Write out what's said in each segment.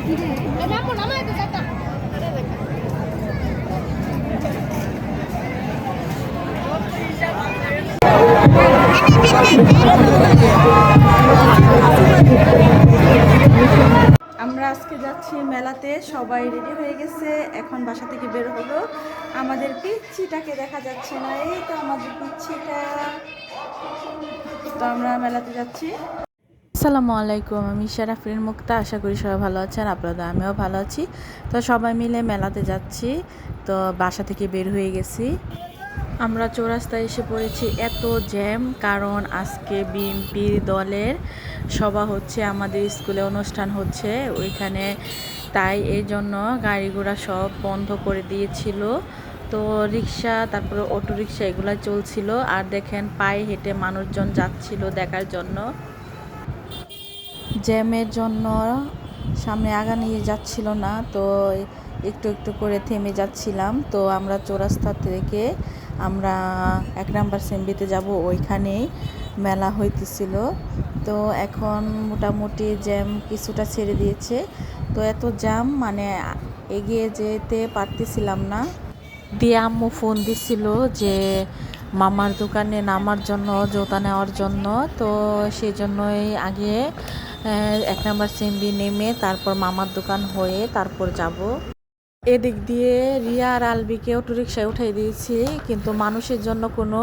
আমরা আজকে যাচ্ছি মেলাতে, সবাই রেডি হয়ে গেছে, এখন বাসা থেকে বের হলো। আমাদের পিচ্ছিটাকে দেখা যাচ্ছে না, এই তো আমাদের পিচ্ছিটা। তো আমরা মেলাতে যাচ্ছি। আসসালামু আলাইকুম, আমি শারাফিন মুক্তা। আশা করি সবাই ভালো আছেন, আপনাদের আমিও ভালো আছি। তো সবাই মিলে মেলাতে যাচ্ছি, তো বাসা থেকে বের হয়ে গেছি। আমরা চৌরাস্তায় এসে পড়েছি, এত জ্যাম, কারণ আজকে বিএনপি দলের সভা হচ্ছে, আমাদের স্কুলে অনুষ্ঠান হচ্ছে ওইখানে, তাই এই জন্য গাড়ি ঘোড়া সব বন্ধ করে দিয়েছিল। তো রিক্সা, তারপরে অটো রিক্সা এগুলো চলছিল, আর দেখেন পায়ে হেঁটে মানুষজন যাচ্ছিল দেখার জন্য। জ্যামের জন্য সামনে আগানো যাচ্ছিল না, তো একটু একটু করে থেমে যাচ্ছিলাম। তো আমরা চৌরাস্তা থেকে আমরা 1 নাম্বার সেমবিতে যাব, ওইখানেই মেলা হইতেছিল। তো এখন মোটামুটি জ্যাম কিছুটা ছেড়ে দিয়েছে। তো এত জ্যাম মানে এগিয়ে যেতে পারতেছিলাম না। দিয়ে আম্মু ফোন দিছিল যে মামার দোকানে নামার জন্য, জুতা নেওয়ার জন্য। তো সেই জন্যই আগে 1 নাম্বার সেমবি নেমে তারপর মামার দোকান হয়ে তারপর যাব। এদিক দিয়ে রিয়া আর আলবিকে অটোরিকশায় উঠাই দিয়েছি, কিন্তু মানুষের জন্য কোনো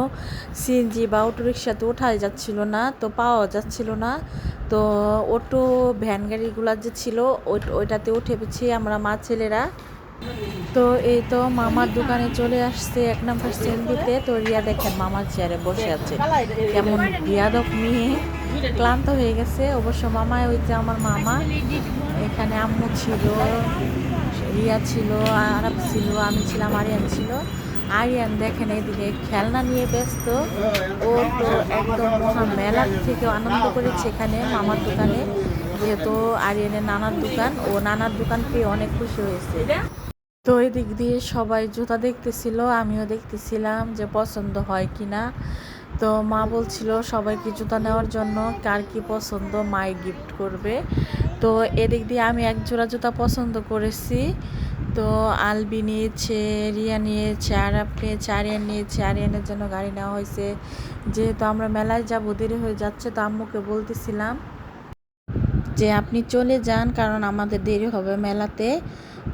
সিএনজি বা অটোরিকশাতে উঠাই যাচ্ছিল না, তো পাওয়া যাচ্ছিল না। তো অটো ভ্যান গাড়িগুলো যে ছিল ওইটাতে উঠে পেয়েছি আমরা মা ছেলেরা। তো এই তো মামার দোকানে চলে আসছে 1 নাম্বার সেমবিতে। তো রিয়া দেখেন মামার চেয়ারে বসে আছে, কেমন বিয়াদব মেয়ে, ক্লান্ত হয়ে গেছে অবশ্য মামা। ওই যে আমার মামা, এখানে আম্মু ছিল, রিয়া ছিল, আরাপ ছিল, আমি ছিলাম, আরিয়ান ছিল। আরিয়ান দেখেন এদিকে খেলনা নিয়ে ব্যস্ত। ও তো একদম মহা মেলার থেকেও আনন্দ করেছে এখানে মামার দোকানে, যেহেতু আরিয়ানের নানার দোকান, ও নানার দোকান পেয়ে অনেক খুশি হয়েছে। তো এই দিক দিয়ে সবাই জুতা দেখতেছিল, আমিও দেখতেছিলাম যে পছন্দ হয় কিনা। তো মা বলছিল সবাইকে জুতা নেওয়ার জন্য, কার কি পছন্দ মাই গিফট করবে। তো এদিক দিয়ে আমি 1 জোড়া জুতা পছন্দ করেছি। তো আলবি নিয়েছে, রিয়া নিয়েছে, আরাপ নিয়েছে, আরিয়ান নিয়েছে। আরিয়ানের জন্য গাড়ি নেওয়া হয়েছে, যেহেতু আমরা মেলায় যাবো, দেরি হয়ে যাচ্ছে। তো আম্মুকে বলতেছিলাম যে আপনি চলে যান, কারণ আমাদের দেরি হবে মেলাতে।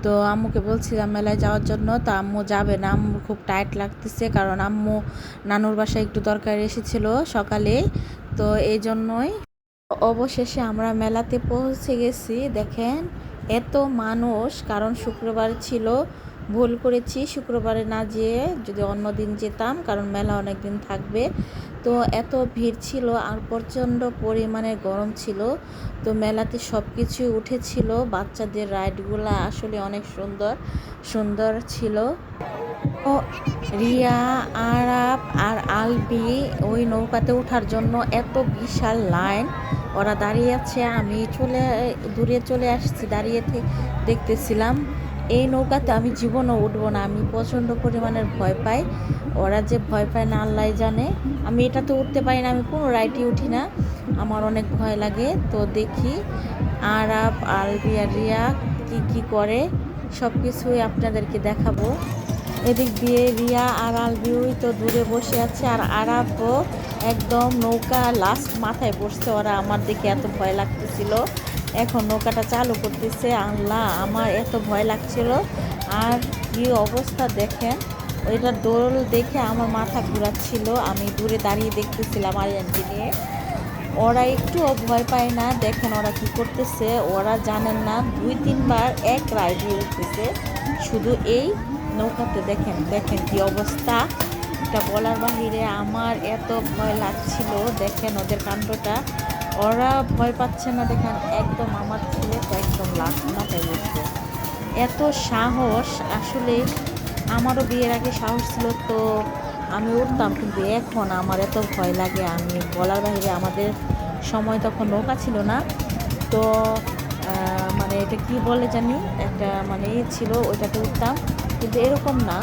তো আম্মুকে বলছিলাম মেলায় যাওয়ার জন্য, তো আম্মু যাবে না, আম্মুর খুব টাইট লাগতেছে, কারণ আম্মু নানুর বাসায় একটু দরকারে এসেছিল সকালে। তো এই জন্যই অবশেষে আমরা মেলাতে পৌঁছে গেছি। দেখেন এত মানুষ, কারণ শুক্রবার ছিল, ভুল করেছি শুক্রবারে না যেয়ে যদি অন্য দিন যেতাম, কারণ মেলা অনেক দিন থাকবে। তো এত ভিড় ছিল আর প্রচণ্ড পরিমাণে গরম ছিল। তো মেলাতে সব কিছুই উঠেছিল, বাচ্চাদের রাইডগুলো আসলে অনেক সুন্দর সুন্দর ছিল। ও রিয়া, আরাপ আর আলবি ওই নৌকাতে ওঠার জন্য এত বিশাল লাইন, ওরা দাঁড়িয়ে আছে। আমি দূরে চলে আসছি, দাঁড়িয়ে দেখতেছিলাম। এই নৌকাতে আমি জীবনও উঠবো না, আমি প্রচণ্ড পরিমাণের ভয় পাই। ওরা যে ভয় পায় না আল্লাহ জানে। আমি এটাতে উঠতে পারি না, আমি কোনো রাইডে উঠি না, আমার অনেক ভয় লাগে। তো দেখি আরাপ, আলবি আর রিয়া কি করে, সব কিছুই আপনাদেরকে দেখাবো। এদিক দিয়ে রিয়া আর আলবিউই তো দূরে বসে আছে, আর আরাপও একদম নৌকা লাস্ট মাথায় বসছে। ওরা আমার দিকে এত ভয় লাগতেছিল, এখন নৌকাটা চালু করতেছে। আল্লাহ, আমার এত ভয় লাগছিল। আর কি অবস্থা দেখেন, ওইটা দোল দেখে আমার মাথা ঘোরাচ্ছিল। আমি দূরে দাঁড়িয়ে দেখতেছিলাম আরিয়ানকে নিয়ে। ওরা একটুও ভয় পায় না, দেখেন ওরা কি করতেছে। ওরা জানেন না 2-3 বার এক রাইডে উঠতেছে শুধু এই নৌকাতে। দেখেন দেখেন কি অবস্থা, এটা বলার বাহিরে। আমার এত ভয় লাগছিল, দেখেন ওদের কাণ্ডটা। ওরা ভয় পাচ্ছে না, দেখেন একদম আমার ছেলে তো একদম লাস্ট মাথায় বসছে। এত সাহস, আসলে আমারও বিয়ের আগে সাহস ছিল, তো আমি উঠতাম, কিন্তু এখন আমার এত ভয় লাগে, আমি বলার বাহিরে। আমাদের সময় তখন নৌকা ছিল না, তো মানে এটা কি বলে জানি, একটা মানে ছিল, ওইটাতে উঠতাম, কিন্তু এরকম না।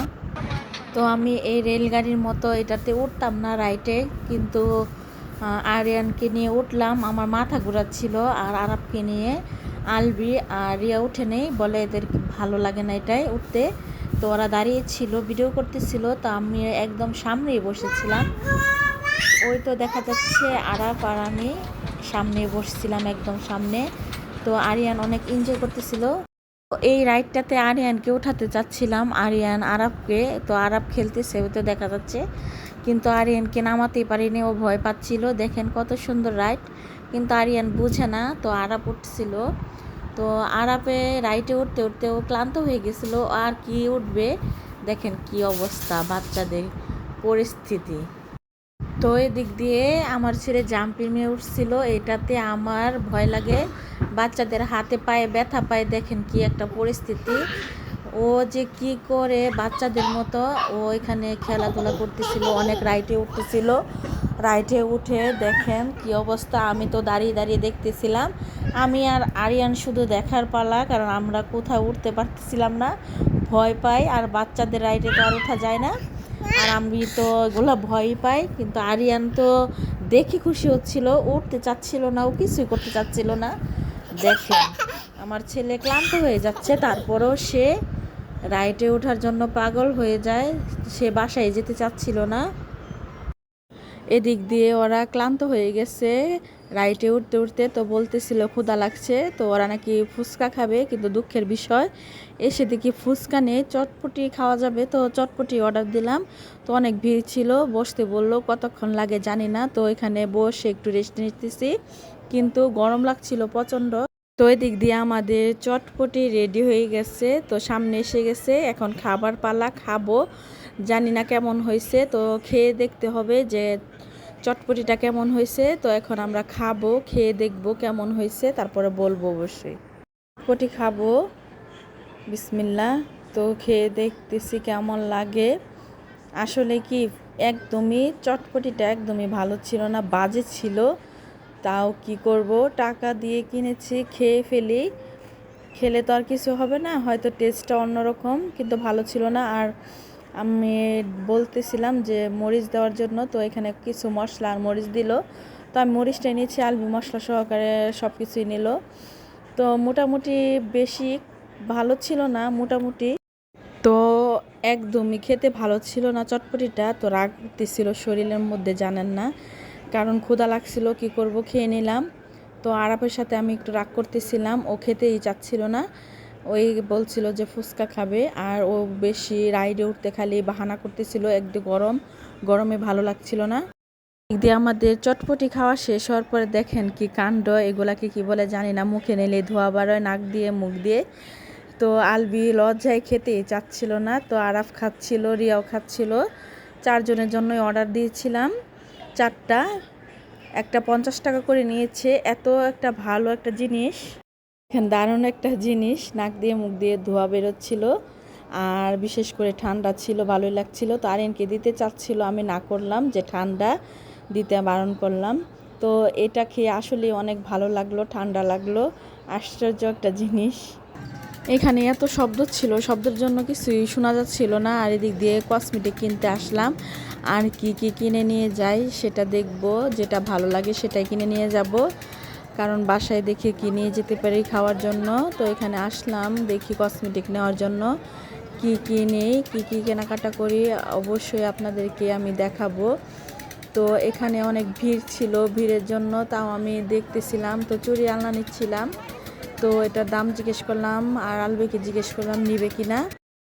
তো আমি এই রেলগাড়ির মতো এটাতে উঠতাম না রাইটে, কিন্তু আরিয়ানকে নিয়ে উঠলাম, আমার মাথা ঘোরাচ্ছিল। আর আরাবকে নিয়ে আলবি আর রিয়া উঠে নেই, বলে এদের ভালো লাগে না এটাই উঠতে। তো ওরা দাঁড়িয়েছিল, ভিডিও করতেছিল, তো আমি একদম সামনেই বসেছিলাম। ওই তো দেখা যাচ্ছে আরাফ আর আমি সামনে বসছিলাম, একদম সামনে। তো আরিয়ান অনেক এনজয় করতেছিল। এই রাইডটাতে আরিয়ানকে উঠাতে চাচ্ছিলাম, আরিয়ান আরাফকে। তো আরাফ খেলতেছে, ওই তো দেখা যাচ্ছে, কিন্তু আরিয়ানকে নামাতেই পারিনি, ও ভয় পাচ্ছিল। দেখেন কত সুন্দর রাইড, কিন্তু আরিয়ান বুঝে না। তো আরাফ উঠছিল, তো আরাফে রাইডে উঠতে উঠতে ও ক্লান্ত হয়ে গেছিল, আর কি উঠবে। দেখেন কি অবস্থা বাচ্চাদের পরিস্থিতি। তো এদিক দিয়ে আমার ছেলে জাম্পিং এ উঠছিল, এটাতে আমার ভয় লাগে, বাচ্চাদের হাতে পায়ে ব্যথা পায়। দেখেন কি একটা পরিস্থিতি, ও যে কি করে বাচ্চাদের মতো ও এখানে খেলাধুলা করতেছিল, অনেক রাইটে উঠতেছিল। রাইটে উঠে দেখেন কি অবস্থা, আমি তো দাঁড়িয়ে দাঁড়িয়ে দেখতেছিলাম। আমি আর আরিয়ান শুধু দেখার পালা, কারণ আমরা কোথাও উঠতে পারতেছিলাম না, ভয় পাই। আর বাচ্চাদের রাইডে তো আর ওঠা যায় না, আর আমি তো এগুলো ভয়ই পাই। কিন্তু আরিয়ান তো দেখে খুশি হচ্ছিল, উঠতে চাচ্ছিল না, ও কিছুই করতে চাচ্ছিল না। দেখেন আমার ছেলে ক্লান্ত হয়ে যাচ্ছে, তারপরেও সে রাইডে ওঠার জন্য পাগল হয়ে যায়, সে বাসায় যেতে চাচ্ছিল না। এদিক দিয়ে ওরা ক্লান্ত হয়ে গেছে রাইডে উঠতে উঠতে, তো বলতেছিল ক্ষুধা লাগছে, তো ওরা নাকি ফুচকা খাবে। কিন্তু দুঃখের বিষয়, এসে দেখি ফুচকা নেই, চটপটি খাওয়া যাবে। তো চটপটি অর্ডার দিলাম, তো অনেক ভিড় ছিল, বসতে বললো, কতক্ষণ লাগে জানি না। তো এখানে বসে একটু রেস্ট নিতেছি, কিন্তু গরম লাগছিল প্রচণ্ড। তো এদিক দিয়ে আমাদের চটপটি রেডি হয়ে গেছে, তো সামনে এসে গেছে, এখন খাবার পালা, খাবো। জানি না কেমন হয়েছে, তো খেয়ে দেখতে হবে যে চটপটিটা কেমন হয়েছে। তো এখন আমরা খাবো, খেয়ে দেখবো কেমন হয়েছে, তারপরে বলবো অবশ্যই। চটপটি খাবো, বিসমিল্লাহ। তো খেয়ে দেখতেছি কেমন লাগে। আসলে কি, একদমই চটপটিটা একদমই ভালো ছিল না, বাজে ছিল। তাও কি করব, টাকা দিয়ে কিনেছি, খেয়ে ফেলি। খেলে তো আর কিছু হবে না, হয়তো টেস্টটা অন্যরকম, কিন্তু ভালো ছিল না। আর আমি বলতেছিলাম যে মরিচ দেওয়ার জন্য, তো এখানে কিছু মশলা আর মরিচ দিল, তো আমি মরিচটাই নিয়েছি, আলু মশলা সহকারে সব কিছুই নিল। তো মোটামুটি বেশি ভালো ছিল না, মোটামুটি। তো একদমই খেতে ভালো ছিল না চটপটিটা, তো রাগ উঠতেছিল শরীরের মধ্যে, জানেন না, কারণ ক্ষুধা লাগছিল, কি করব, খেয়ে নিলাম। তো আরাফের সাথে আমি একটু রাগ করতেছিলাম, ও খেতেই চাচ্ছিল না, ওই বলছিল যে ফুচকা খাবে। আর ও বেশি রাইডে উঠতে খালি বাহানা করতেছিল, একটু গরমে ভালো লাগছিল না। দিয়ে আমাদের চটপটি খাওয়া শেষ হওয়ার পরে দেখেন কি কাণ্ড, এগুলাকে কি বলে জানি না, মুখে নিলে ধোয়া বারোয় নাক দিয়ে মুখ দিয়ে। তো আলবি লজ্জায় খেতেই চাচ্ছিল না, তো আরাফ খাচ্ছিল, রিয়াও খাচ্ছিল। চারজনের জন্যই অর্ডার দিয়েছিলাম, চারটা, একটা 50 টাকা করে নিয়েছে। এত একটা ভালো একটা জিনিস, দারুণ একটা জিনিস, নাক দিয়ে মুখ দিয়ে ধোয়া বেরোচ্ছিল। আর বিশেষ করে ঠান্ডা ছিল, ভালোই লাগছিল। তো আরিয়ানকে দিতে চাচ্ছিল, আমি না করলাম, যে ঠান্ডা দিতে বারণ করলাম। তো এটা খেয়ে আসলে অনেক ভালো লাগলো, ঠান্ডা লাগলো, আশ্চর্য একটা জিনিস। এখানে এত শব্দ ছিল, শব্দের জন্য কিছুই শোনা যাচ্ছিল না। আর এদিক দিয়ে কসমেটিক কিনতে আসলাম, আর কি কি কিনে নিয়ে যাই সেটা দেখব, যেটা ভালো লাগে সেটাই কিনে নিয়ে যাব, কারণ বাসায় দেখে কি নিয়ে যেতে পারি খাওয়ার জন্য। তো এখানে আসলাম দেখি কসমেটিক নেওয়ার জন্য, কি কি নেই, কি কি কেনাকাটা করি অবশ্যই আপনাদেরকে আমি দেখাবো। তো এখানে অনেক ভিড় ছিল, ভিড়ের জন্য তাও আমি দেখতেছিলাম। তো চুড়ি আলনা নিচ্ছিলাম, তো এটার দাম জিজ্ঞেস করলাম, আর আলবিকে জিজ্ঞেস করলাম নিবে কিনা।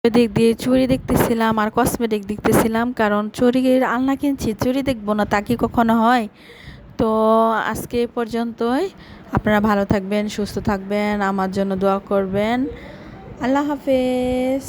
দিক দিয়ে চুড়ি দেখতেছিলাম আর কসমেটিক দেখতেছিলাম, কারণ চুড়ির আলনা কিনছি, চুড়ি দেখবো না, তা কি কখনো হয়। তো আজকে এ পর্যন্তই, আপনারা ভালো থাকবেন, সুস্থ থাকবেন, আমার জন্য দোয়া করবেন। আল্লাহ হাফেজ।